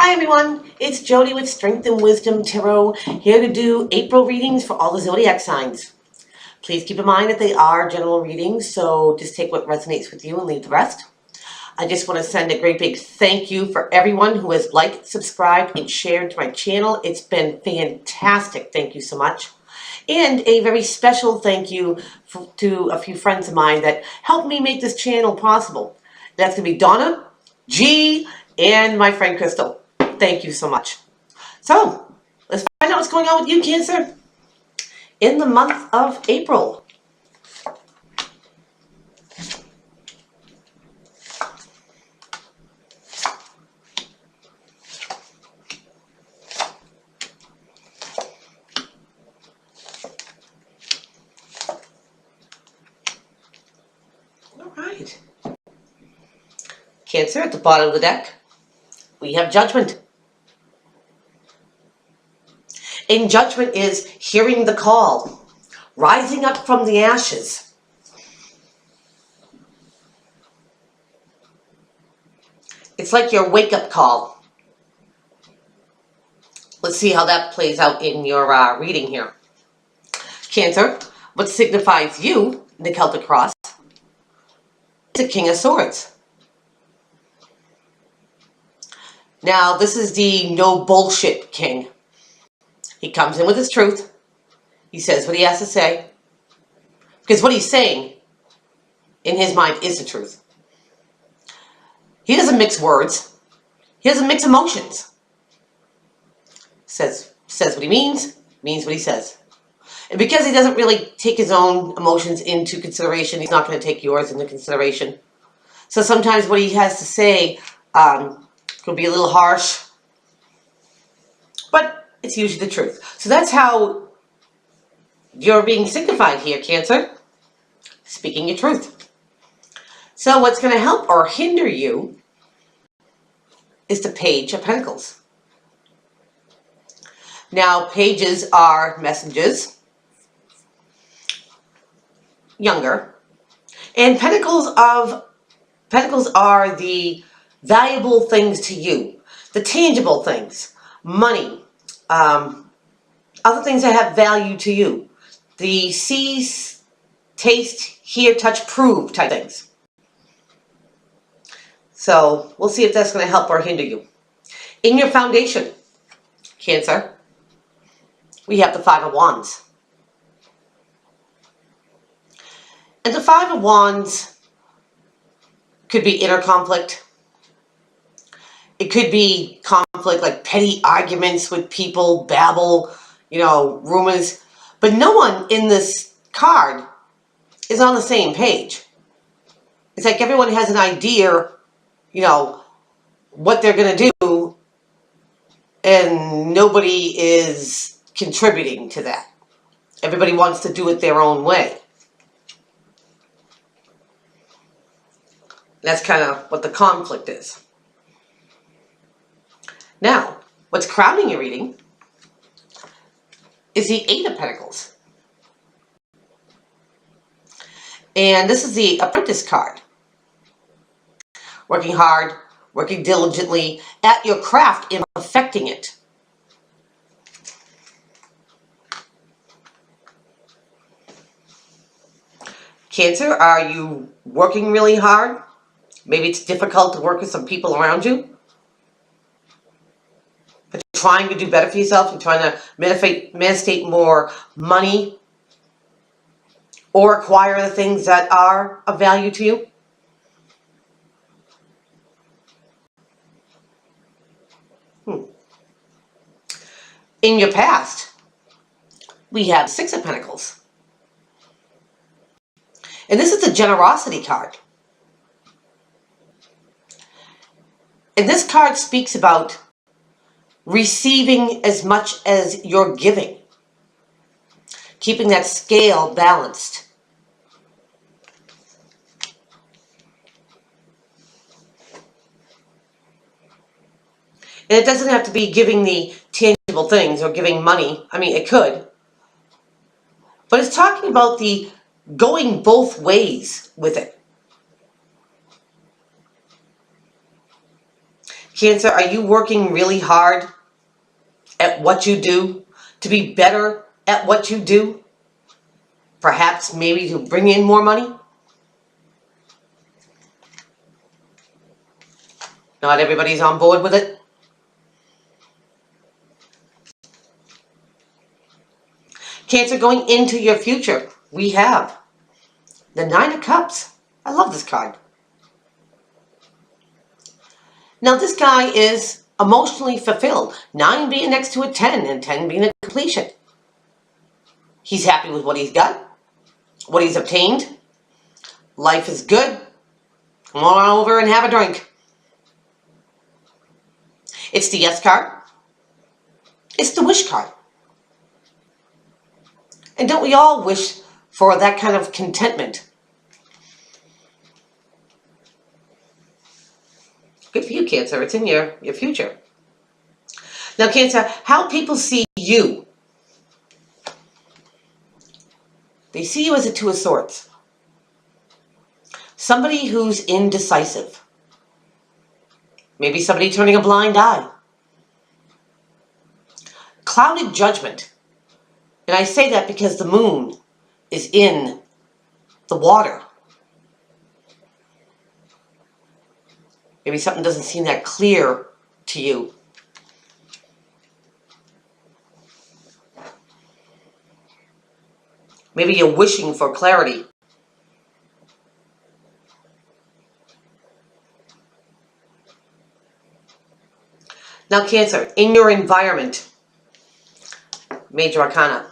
Hi everyone, it's Jodi with Strength and Wisdom Tarot, here to do April readings for all the zodiac signs. Please keep in mind that they are general readings, so just take what resonates with you and leave the rest. I just want to send a great big thank you for everyone who has liked, subscribed, and shared to my channel. It's been fantastic. Thank you so much. And a very special thank you to a few friends of mine that helped me make this channel possible. That's going to be Donna, G, and my friend Crystal. Thank you so much. So, let's find out what's going on with you, Cancer, in the month of April. All right. Cancer, at the bottom of the deck, we have Judgment. And Judgment is hearing the call, rising up from the ashes. It's like your wake-up call. Let's see how that plays out in your reading here. Cancer, what signifies you, the Celtic cross, is the King of Swords. Now, this is the no bullshit king. He comes in with his truth. He says what he has to say. Because what he's saying, in his mind, is the truth. He doesn't mix words. He doesn't mix emotions. Says what he means what he says. And because he doesn't really take his own emotions into consideration, he's not going to take yours into consideration. So sometimes what he has to say could be a little harsh, but it's usually the truth. So that's how you're being signified here, Cancer. Speaking your truth. So what's going to help or hinder you is the Page of Pentacles. Now, pages are messengers, younger, and pentacles are the valuable things to you, the tangible things, money, other things that have value to you, the see, taste, hear, touch, prove type things. So we'll see if that's going to help or hinder you. In your foundation, Cancer, we have the Five of Wands. And the Five of Wands could be inner conflict. It could be conflict, like petty arguments with people, babble, rumors. But no one in this card is on the same page. It's like everyone has an idea, what they're going to do, and nobody is contributing to that. Everybody wants to do it their own way. That's kind of what the conflict is. Now, what's crowning your reading is the Eight of Pentacles. And this is the Apprentice card. Working hard, working diligently at your craft and perfecting it. Cancer, are you working really hard? Maybe it's difficult to work with some people around you. But you're trying to do better for yourself. You're trying to manifest more money or acquire the things that are of value to you. In your past, we have Six of Pentacles. And this is the Generosity card. And this card speaks about receiving as much as you're giving. Keeping that scale balanced. And it doesn't have to be giving the tangible things or giving money. I mean, it could. But it's talking about the going both ways with it. Cancer, are you working really hard at what you do to be better at what you do? Perhaps maybe to bring in more money? Not everybody's on board with it. Cancer, going into your future, we have the Nine of Cups. I love this card. Now this guy is emotionally fulfilled. 9 being next to a 10 and 10 being a completion. He's happy with what he's got, what he's obtained. Life is good. Come on over and have a drink. It's the Yes card. It's the Wish card. And don't we all wish for that kind of contentment? Good for you, Cancer. It's in your future. Now, Cancer, how people see you. They see you as a Two of Swords. Somebody who's indecisive. Maybe somebody turning a blind eye. Clouded judgment. And I say that because the moon is in the water. Maybe something doesn't seem that clear to you. Maybe you're wishing for clarity. Now, Cancer, in your environment, Major Arcana,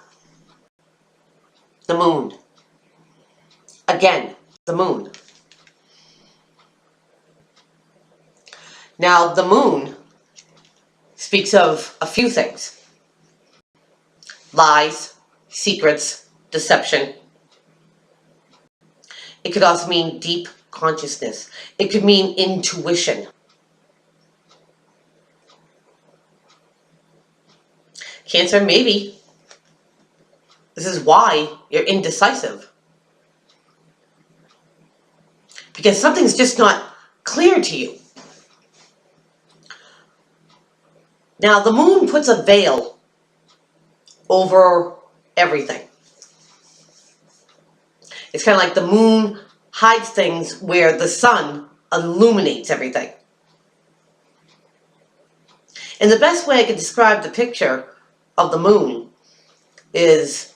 the moon. Again, the moon. Now, the moon speaks of a few things. Lies, secrets, deception. It could also mean deep consciousness. It could mean intuition. Cancer, maybe this is why you're indecisive. Because something's just not clear to you. Now, the moon puts a veil over everything. It's kind of like the moon hides things where the sun illuminates everything. And the best way I could describe the picture of the moon is,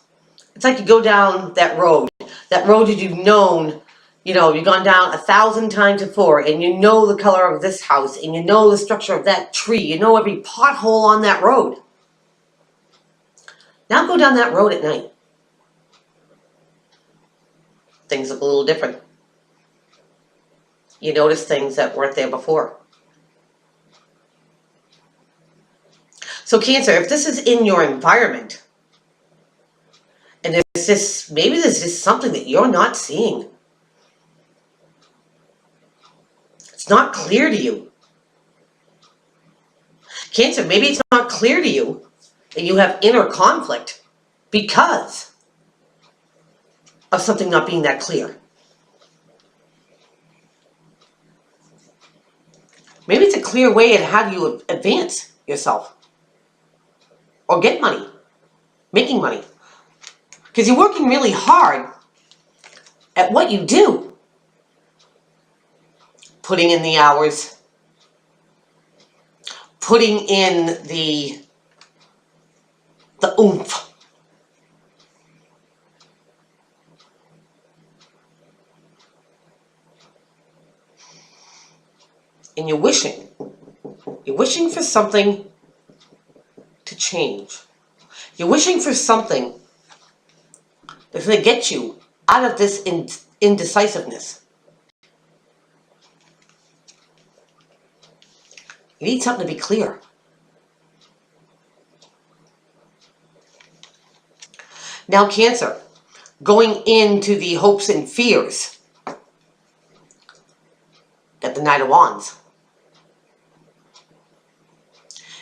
it's like you go down that road that you've known, you've gone down 1,000 times before, and you know the color of this house, and you know the structure of that tree, you know every pothole on that road. Now go down that road at night. Things look a little different. You notice things that weren't there before. So Cancer, if this is in your environment, and maybe there's just something that you're not seeing. It's not clear to you. Cancer, maybe it's not clear to you that you have inner conflict because of something not being that clear. Maybe it's a clear way at how do you advance yourself or get money, making money. Because you're working really hard at what you do. Putting in the hours, putting in the oomph. And you're wishing for something to change. You're wishing for something that's going to get you out of this indecisiveness. You need something to be clear. Now, Cancer, going into the hopes and fears. Got the Knight of Wands.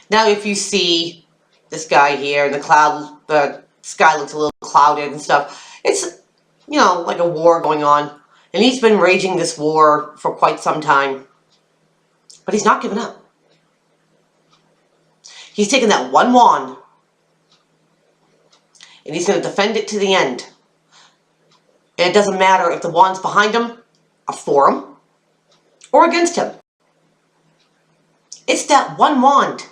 Now, if you see this guy here, and the sky looks a little clouded and stuff, it's, like a war going on. And he's been raging this war for quite some time. But he's not giving up. He's taking that one wand and he's going to defend it to the end. And it doesn't matter if the wand's behind him, or for him, or against him. It's that one wand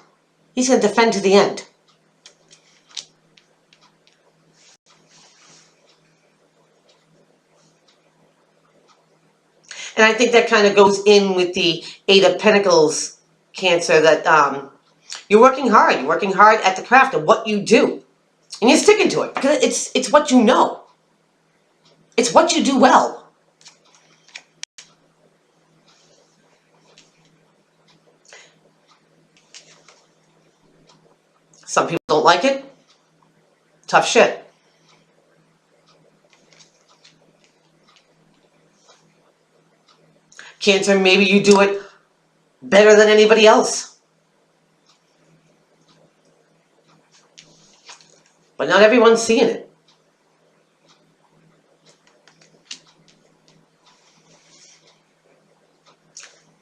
he's going to defend to the end. And I think that kind of goes in with the Eight of Pentacles, Cancer, that you're working hard. You're working hard at the craft of what you do. And you're sticking to it because it's what you know. It's what you do well. Some people don't like it. Tough shit. Cancer, maybe you do it better than anybody else. But not everyone's seeing it.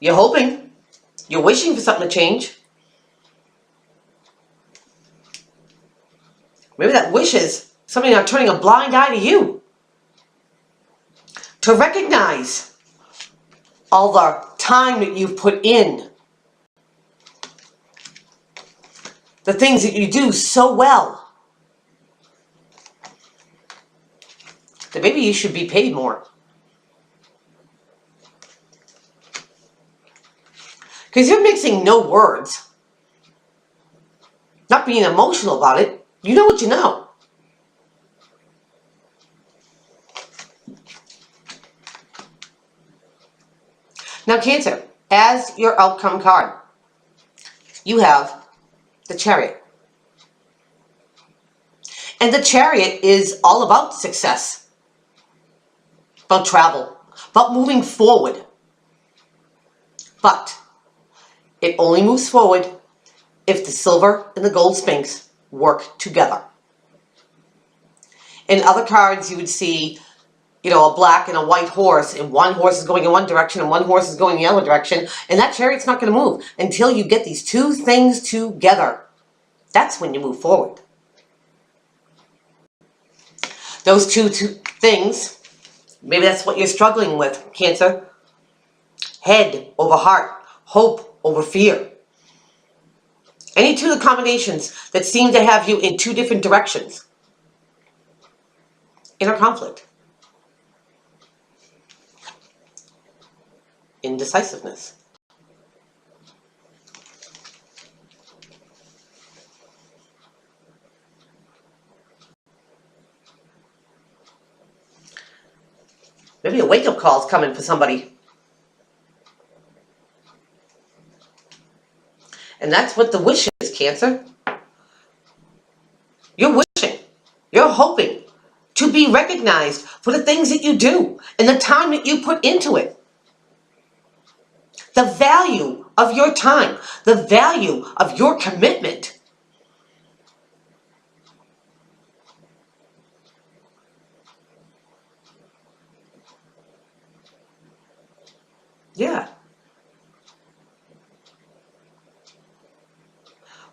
You're hoping. You're wishing for something to change. Maybe that wish is somebody not turning a blind eye to you. To recognize all the time that you've put in. The things that you do so well. That maybe you should be paid more. Because you're mixing no words. Not being emotional about it. You know what you know. Now, Cancer, as your outcome card, you have the Chariot. And the Chariot is all about success. About travel, about moving forward. But it only moves forward if the silver and the gold Sphinx work together. In other cards, you would see, a black and a white horse, and one horse is going in one direction and one horse is going the other direction, and that chariot's not going to move until you get these two things together. That's when you move forward. Those two things, maybe that's what you're struggling with, Cancer. Head over heart, hope over fear. Any two of the combinations that seem to have you in two different directions. Inner conflict. Indecisiveness. Maybe a wake-up call is coming for somebody. And that's what the wish is, Cancer. You're wishing. You're hoping to be recognized for the things that you do and the time that you put into it. The value of your time. The value of your commitment. Yeah.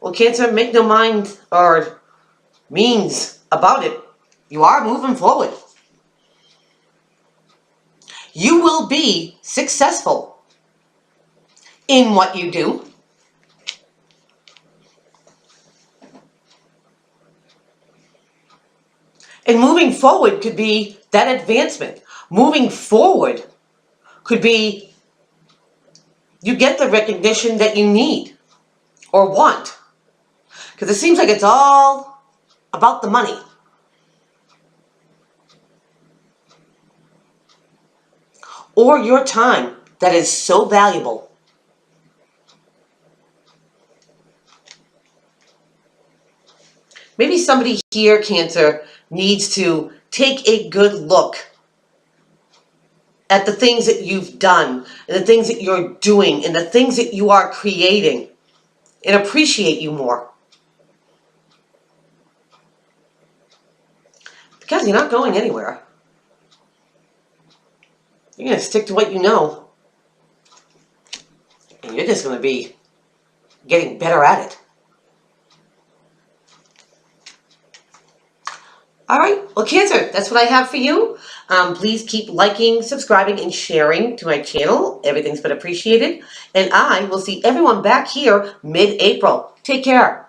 Well, Cancer, make no mind or means about it. You are moving forward. You will be successful in what you do. And moving forward could be that advancement. Moving forward could be you get the recognition that you need or want. Because it seems like it's all about the money. Or your time that is so valuable. Maybe somebody here, Cancer, needs to take a good look at the things that you've done, and the things that you're doing, and the things that you are creating, and appreciate you more. Because you're not going anywhere. You're going to stick to what you know. And you're just going to be getting better at it. All right, well, Cancer, that's what I have for you. Please keep liking, subscribing, and sharing to my channel. Everything's been appreciated. And I will see everyone back here mid-April. Take care.